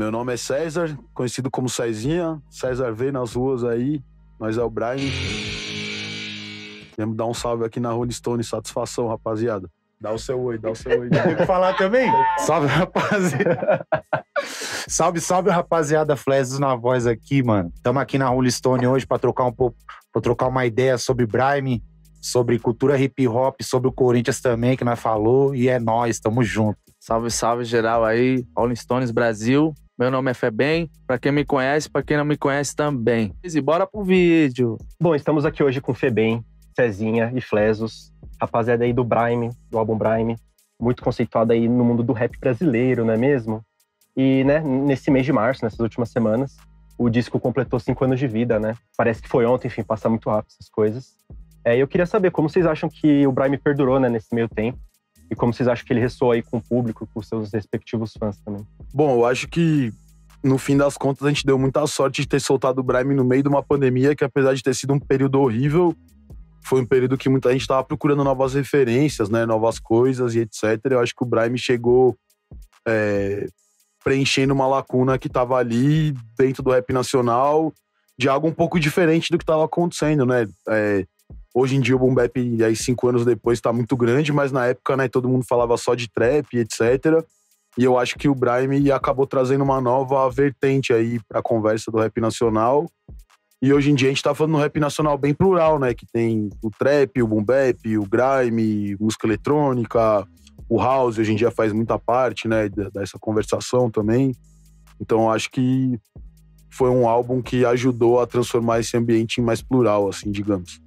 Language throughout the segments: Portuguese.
Meu nome é César, conhecido como Cezinha. César V nas ruas aí. Nós é o Brian. Viemos dar um salve aqui na Rolling Stone. Satisfação, rapaziada. Dá o seu oi, dá o seu oi. Tem que falar também? Salve, rapaziada. Salve, rapaziada. Flesos na voz aqui, mano. Estamos aqui na Rolling Stone hoje pra trocar um pouco, pra trocar uma ideia sobre Brian, sobre cultura hip hop, sobre o Corinthians também, que nós falou. E é nóis, tamo junto. Salve geral aí, Rolling Stones Brasil. Meu nome é Febem, pra quem me conhece, pra quem não me conhece também. E bora pro vídeo. Bom, estamos aqui hoje com Febem, Cezinha e Flesos, rapaziada aí do Brime, do álbum Brime, muito conceituado aí no mundo do rap brasileiro, não é mesmo? E, né, nesse mês de março, nessas últimas semanas, o disco completou 5 anos de vida, né? Parece que foi ontem, enfim, passa muito rápido essas coisas. Eu queria saber como vocês acham que o Brime perdurou, né, nesse meio tempo. E como vocês acham que ele ressoou aí com o público, com os seus respectivos fãs também? Bom, eu acho que, no fim das contas, a gente deu muita sorte de ter soltado o Brime no meio de uma pandemia, que apesar de ter sido um período horrível, foi um período que muita gente estava procurando novas referências, né, novas coisas e etc. Eu acho que o Brime chegou preenchendo uma lacuna que estava ali dentro do rap nacional, de algo um pouco diferente do que estava acontecendo, né? Hoje em dia o Boom Bap, aí 5 anos depois, tá muito grande, mas na época, né, todo mundo falava só de trap, etc. E eu acho que o Brime acabou trazendo uma nova vertente aí pra conversa do rap nacional. E hoje em dia a gente tá falando de um rap nacional bem plural, né, que tem o trap, o Boom Bap, o grime, música eletrônica, o house hoje em dia faz muita parte, né, dessa conversação também. Então eu acho que foi um álbum que ajudou a transformar esse ambiente em mais plural, assim, digamos.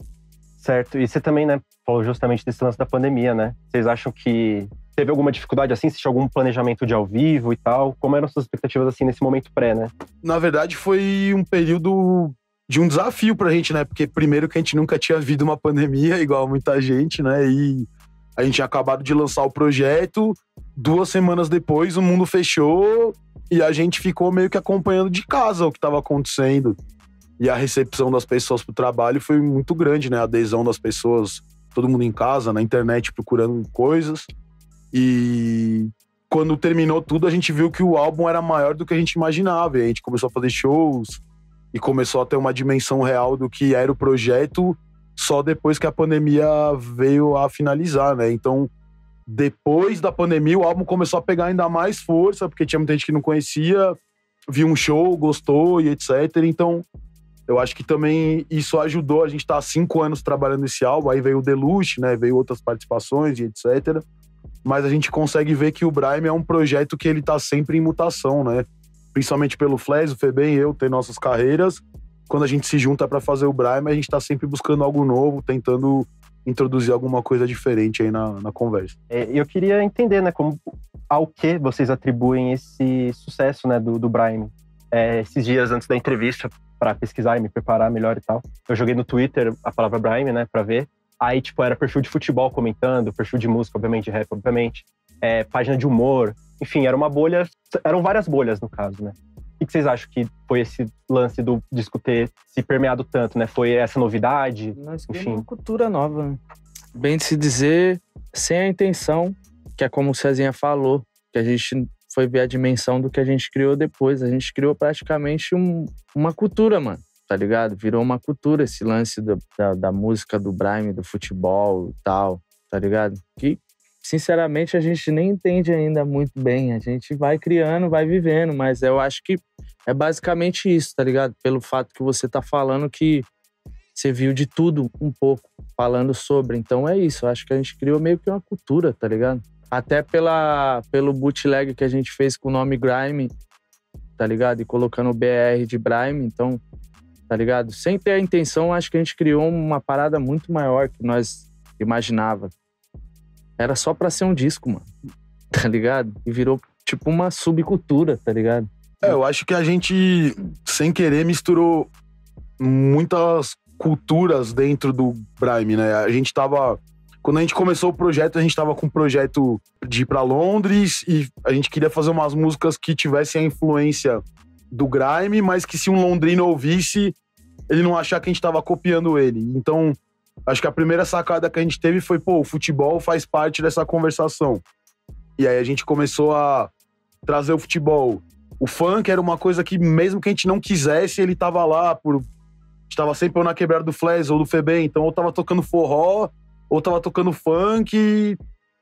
Certo, e você também, né, falou justamente desse lance da pandemia, né? Vocês acham que teve alguma dificuldade, assim, se tinha algum planejamento de ao vivo e tal? Como eram suas expectativas, assim, nesse momento pré, né? Na verdade, foi um período de um desafio pra gente, né? Porque primeiro que a gente nunca tinha vivido uma pandemia, igual muita gente, né? E a gente tinha acabado de lançar o projeto, 2 semanas depois o mundo fechou e a gente ficou meio que acompanhando de casa o que estava acontecendo. E a recepção das pessoas pro trabalho foi muito grande, né? A adesão das pessoas, todo mundo em casa, na internet, procurando coisas. E quando terminou tudo, a gente viu que o álbum era maior do que a gente imaginava. E a gente começou a fazer shows e começou a ter uma dimensão real do que era o projeto só depois que a pandemia veio a finalizar, né? Então, depois da pandemia, o álbum começou a pegar ainda mais força, porque tinha muita gente que não conhecia, viu um show, gostou e etc. Então, eu acho que também isso ajudou. A gente estar há 5 anos trabalhando nesse álbum, aí veio o Deluxe, né? Veio outras participações e etc. Mas a gente consegue ver que o Brime é um projeto que ele tá sempre em mutação, né? Principalmente pelo Fles, o Febem e eu, ter nossas carreiras. Quando a gente se junta pra fazer o Brime, a gente tá sempre buscando algo novo, tentando introduzir alguma coisa diferente aí na conversa. Eu queria entender, né, ao que vocês atribuem esse sucesso, né, do Brime. Esses dias antes da entrevista, pra pesquisar e me preparar melhor e tal, eu joguei no Twitter a palavra Brime, né, pra ver. Aí, tipo, era perfil de futebol comentando, perfil de música, obviamente, de rap, obviamente, página de humor, enfim, era uma bolha, eram várias bolhas, no caso, né. O que vocês acham que foi esse lance do disco ter se permeado tanto, né? Foi essa novidade? Nós temos uma cultura nova, né? Bem de se dizer, sem a intenção, que é como o Cezinha falou, que a gente foi ver a dimensão do que a gente criou depois. A gente criou praticamente uma cultura, mano, tá ligado? Virou uma cultura esse lance da música, do Brime, do futebol e tal, tá ligado? Que, sinceramente, a gente nem entende ainda muito bem. A gente vai criando, vai vivendo, mas eu acho que é basicamente isso, tá ligado? Pelo fato que você tá falando que você viu de tudo um pouco, falando sobre. Então é isso, eu acho que a gente criou meio que uma cultura, tá ligado? Até pelo bootleg que a gente fez com o nome Grime, tá ligado? E colocando o BR de Brime, então, tá ligado? Sem ter a intenção, acho que a gente criou uma parada muito maior que nós imaginava. Era só pra ser um disco, mano, tá ligado? E virou tipo uma subcultura, tá ligado? Eu acho que a gente, sem querer, misturou muitas culturas dentro do Brime, né? A gente tava... Quando a gente começou o projeto, a gente tava com um projeto de ir pra Londres e a gente queria fazer umas músicas que tivessem a influência do grime, mas que se um londrino ouvisse, ele não achar que a gente tava copiando ele. Então, acho que a primeira sacada que a gente teve foi, o futebol faz parte dessa conversação. E aí a gente começou a trazer o futebol O funk era uma coisa que, mesmo que a gente não quisesse, ele tava lá. A gente tava sempre ou na quebrada do Flash ou do Febem. Então, ou tava tocando forró, ou tava tocando funk.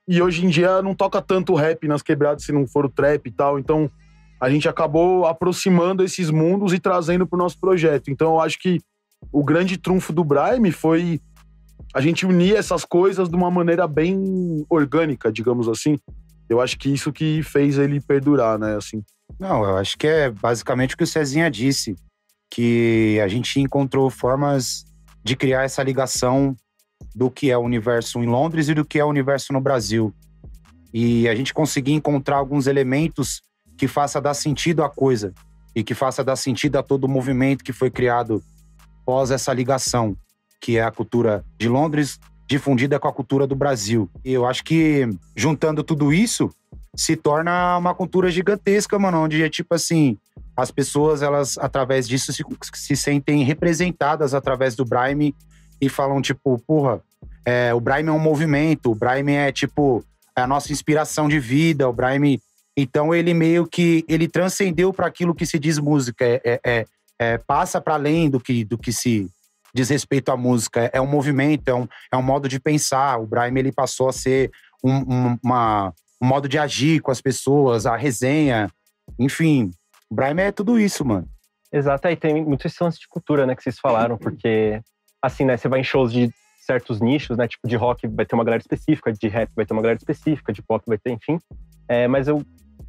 E hoje em dia não toca tanto rap nas quebradas, se não for o trap e tal. Então, a gente acabou aproximando esses mundos e trazendo pro nosso projeto. Então, eu acho que o grande trunfo do Brime foi a gente unir essas coisas de uma maneira bem orgânica, digamos assim. Eu acho que isso que fez ele perdurar, né, assim. Não, eu acho que é basicamente o que o Cezinha disse, que a gente encontrou formas de criar essa ligação do que é o universo em Londres e do que é o universo no Brasil. E a gente conseguir encontrar alguns elementos que faça dar sentido à coisa e que faça dar sentido a todo o movimento que foi criado pós essa ligação, que é a cultura de Londres difundida com a cultura do Brasil. E eu acho que, juntando tudo isso, se torna uma cultura gigantesca, mano, onde é tipo assim, as pessoas, elas, através disso, se sentem representadas através do Brime e falam, tipo, porra, o Brime é um movimento, o Brime é, tipo, a nossa inspiração de vida, o Brime... Então, ele meio que, ele transcendeu para aquilo que se diz música, passa para além do que se diz respeito à música, é um movimento, é um modo de pensar. O Brime, ele passou a ser um modo de agir com as pessoas, a resenha, enfim, o Brime é tudo isso, mano. Exato, aí tem muito esse lance de cultura, né, que vocês falaram, porque, assim, né, você vai em shows de certos nichos, né, tipo de rock vai ter uma galera específica, de rap vai ter uma galera específica, de pop vai ter, enfim, mas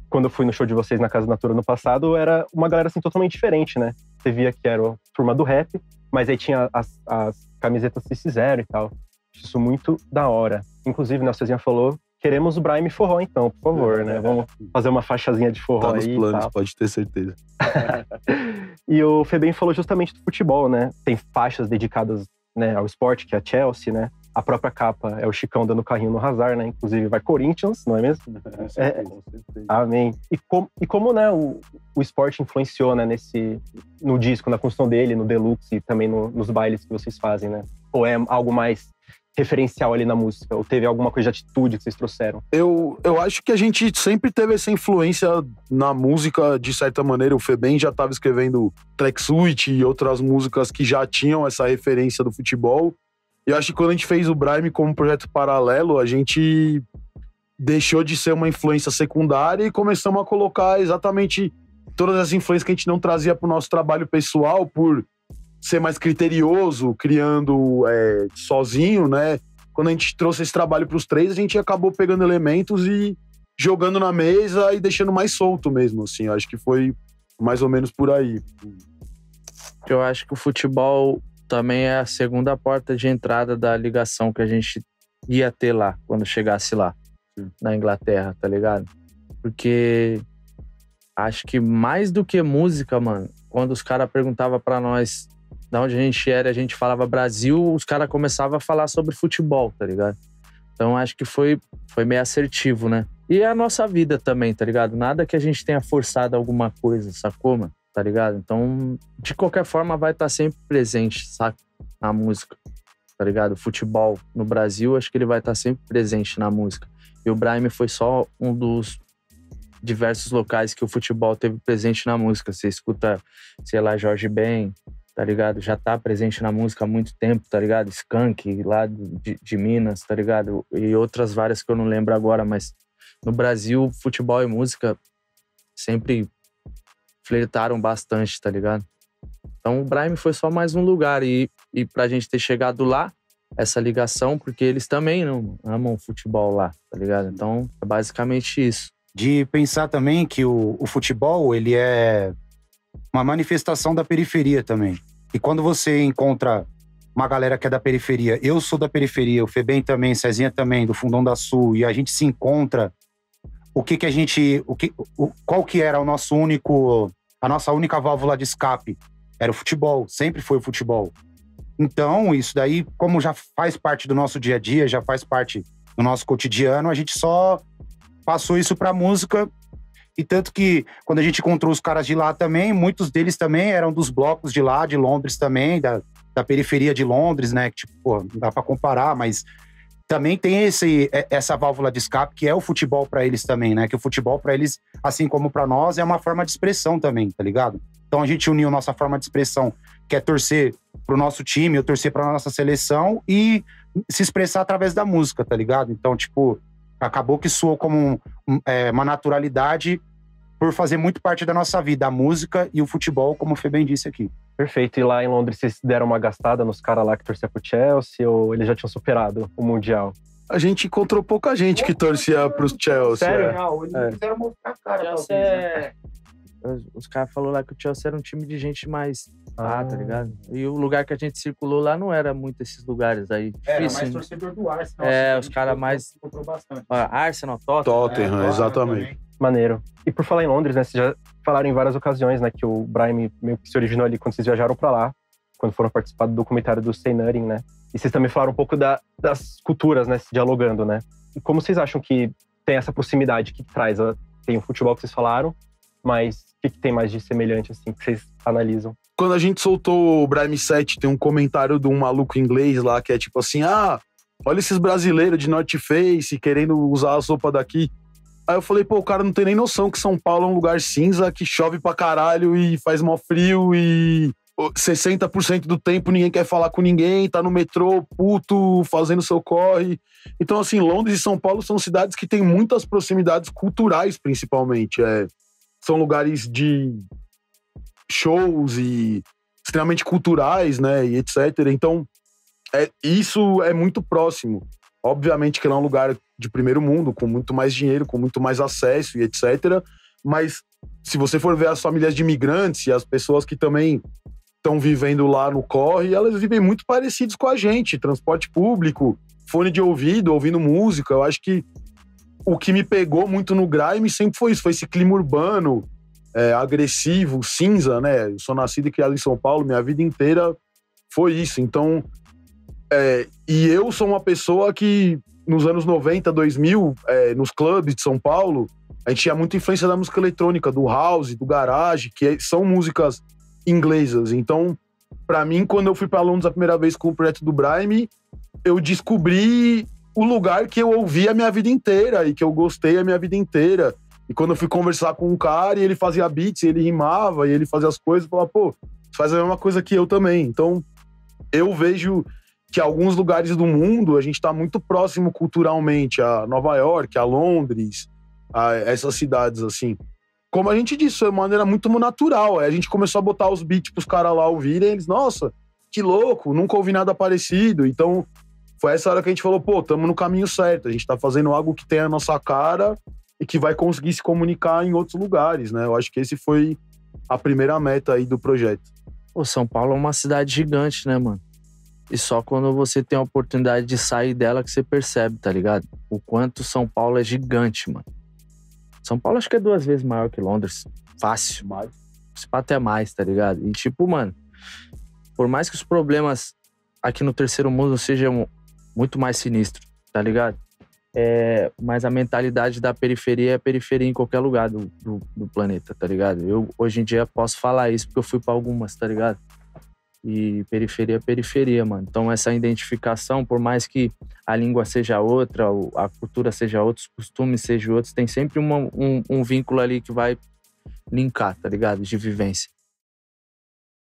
quando eu fui no show de vocês na Casa Natura no passado, era uma galera, assim, totalmente diferente, né, você via que era a turma do rap, mas aí tinha as camisetas CC0 e tal, isso muito da hora. Inclusive, né, o Cezinha falou, queremos o Brime forró, então, por favor, né? Vamos fazer uma faixazinha de forró tá nos aí. Planos, e tal. pode ter certeza. E o Febem falou justamente do futebol, né? Tem faixas dedicadas, né, ao esporte, que é a Chelsea, né? A própria capa é o Chicão dando carrinho no Hazard, né? Inclusive vai Corinthians, não é mesmo? Com certeza. Amém. E como, né, o esporte influenciou, né, no disco, na construção dele, no Deluxe e também nos bailes que vocês fazem, né? Ou é algo mais referencial ali na música? Ou teve alguma coisa de atitude que vocês trouxeram? Eu acho que a gente sempre teve essa influência na música, de certa maneira. O Febem já estava escrevendo Tracksuit e outras músicas que já tinham essa referência do futebol. E eu acho que quando a gente fez o Brime como projeto paralelo, a gente deixou de ser uma influência secundária e começamos a colocar exatamente todas as influências que a gente não trazia para o nosso trabalho pessoal, por ser mais criterioso, criando sozinho, né? Quando a gente trouxe esse trabalho para os três, a gente acabou pegando elementos e jogando na mesa e deixando mais solto mesmo, assim. Eu acho que foi mais ou menos por aí. Eu acho que o futebol também é a segunda porta de entrada da ligação que a gente ia ter lá, quando chegasse lá, na Inglaterra, tá ligado? Porque acho que mais do que música, mano, quando os caras perguntavam pra nós de onde a gente era, a gente falava Brasil, os caras começavam a falar sobre futebol, tá ligado? Então acho que foi meio assertivo, né? E a nossa vida também, tá ligado? Nada que a gente tenha forçado alguma coisa, sacou, mano? Tá ligado? Então, de qualquer forma, vai estar sempre presente, saca? Na música, tá ligado? O futebol no Brasil, acho que ele vai estar sempre presente na música. E o Brime foi só um dos diversos locais que o futebol teve presente na música. Você escuta, sei lá, Jorge Ben, tá ligado? Já tá presente na música há muito tempo, tá ligado? Skank, lá de Minas, tá ligado? E outras várias que eu não lembro agora, mas no Brasil, futebol e música sempre flertaram bastante, tá ligado? Então o Brime foi só mais um lugar e pra gente ter chegado lá, essa ligação, porque eles também não amam futebol lá, tá ligado? Então é basicamente isso. De pensar também que o futebol, ele é uma manifestação da periferia também. E quando você encontra uma galera que é da periferia, eu sou da periferia, o Febem também, Cezinha também, do Fundão da Sul, e a gente se encontra, qual que era a nossa única válvula de escape? Era o futebol, sempre foi o futebol. Então, isso daí, como já faz parte do nosso dia a dia, já faz parte do nosso cotidiano, a gente só passou isso pra música. E tanto que, quando a gente encontrou os caras de lá também, muitos deles também eram dos blocos de lá, de Londres também, da periferia de Londres, né? Que, tipo, pô, não dá pra comparar, mas também tem essa válvula de escape que é o futebol pra eles também, né? Que o futebol pra eles, assim como pra nós, é uma forma de expressão também, tá ligado? Então a gente uniu nossa forma de expressão, que é torcer pro nosso time, ou torcer pra nossa seleção e se expressar através da música, tá ligado? Então, tipo, acabou que soou como uma naturalidade por fazer muito parte da nossa vida, a música e o futebol, como o Fê bem disse aqui. Perfeito. E lá em Londres, vocês deram uma gastada nos caras lá que torciam pro Chelsea ou eles já tinham superado o Mundial? A gente encontrou pouca gente que torcia pros Chelsea. Sério? Não, eles não quiseram mostrar a cara, talvez, né? Os caras falaram lá que o Chelsea era um time de gente mais... tá ligado? E o lugar que a gente circulou lá não era muito esses lugares aí. Era Difícil, mais né? torcedor do Arsenal. Os caras mais... Encontrou bastante. Ó, Arsenal, Tottenham. Tottenham, exatamente. Maneiro. E por falar em Londres, né, vocês já falaram em várias ocasiões, né, que o Brahim meio que se originou ali quando vocês viajaram pra lá, quando foram participar do documentário do Say Nothing, né? E vocês também falaram um pouco das culturas, né, se dialogando, né? E como vocês acham que tem essa proximidade que traz? Tem o futebol que vocês falaram, mas o que tem mais de semelhante, assim, que vocês analisam? Quando a gente soltou o Brahim 7, tem um comentário de um maluco inglês lá que é tipo assim, olha esses brasileiros de North Face querendo usar a sopa daqui. Aí eu falei, pô, o cara não tem nem noção que São Paulo é um lugar cinza, que chove pra caralho e faz mó frio e 60% do tempo ninguém quer falar com ninguém, tá no metrô, puto, fazendo seu corre. Então, assim, Londres e São Paulo são cidades que têm muitas proximidades culturais, principalmente. São lugares de shows e extremamente culturais, né, e etc. Então, isso é muito próximo. Obviamente que lá é um lugar de primeiro mundo, com muito mais dinheiro, com muito mais acesso e etc. Mas se você for ver as famílias de imigrantes e as pessoas que também estão vivendo lá no corre, elas vivem muito parecidos com a gente. Transporte público, fone de ouvido, ouvindo música. Eu acho que o que me pegou muito no grime sempre foi isso. Foi esse clima urbano, agressivo, cinza, né? Eu sou nascido e criado em São Paulo, minha vida inteira foi isso. Então... e eu sou uma pessoa que, nos anos 90, 2000, nos clubes de São Paulo, a gente tinha muita influência da música eletrônica, do house, do garage, que são músicas inglesas. Então, pra mim, quando eu fui pra Londres a primeira vez com o projeto do Brahim, eu descobri o lugar que eu ouvi a minha vida inteira e que eu gostei a minha vida inteira. E quando eu fui conversar com um cara e ele fazia beats, e ele rimava, e ele fazia as coisas, eu falava, pô, você faz a mesma coisa que eu também. Então, eu vejo que alguns lugares do mundo a gente está muito próximo culturalmente a Nova York, a Londres, a essas cidades assim. Como a gente disse, foi de maneira muito natural. A gente começou a botar os beats pros caras lá ouvirem, eles, nossa, que louco, nunca ouvi nada parecido. Então, foi essa hora que a gente falou, pô, estamos no caminho certo, a gente tá fazendo algo que tem a nossa cara e que vai conseguir se comunicar em outros lugares, né? Eu acho que esse foi a primeira meta aí do projeto. Pô, São Paulo é uma cidade gigante, né, mano? E só quando você tem a oportunidade de sair dela que você percebe, tá ligado? O quanto São Paulo é gigante, mano. São Paulo acho que é 2 vezes maior que Londres. Fácil. Esse pato é mais, tá ligado? E tipo, mano, por mais que os problemas aqui no terceiro mundo sejam muito mais sinistros, tá ligado? Mas a mentalidade da periferia é periferia em qualquer lugar do planeta, tá ligado? Eu, hoje em dia, posso falar isso porque eu fui pra algumas, tá ligado? E periferia é periferia, mano. Então essa identificação, por mais que a língua seja outra, a cultura seja outra, os costumes sejam outros, tem sempre um vínculo ali que vai linkar, tá ligado? De vivência.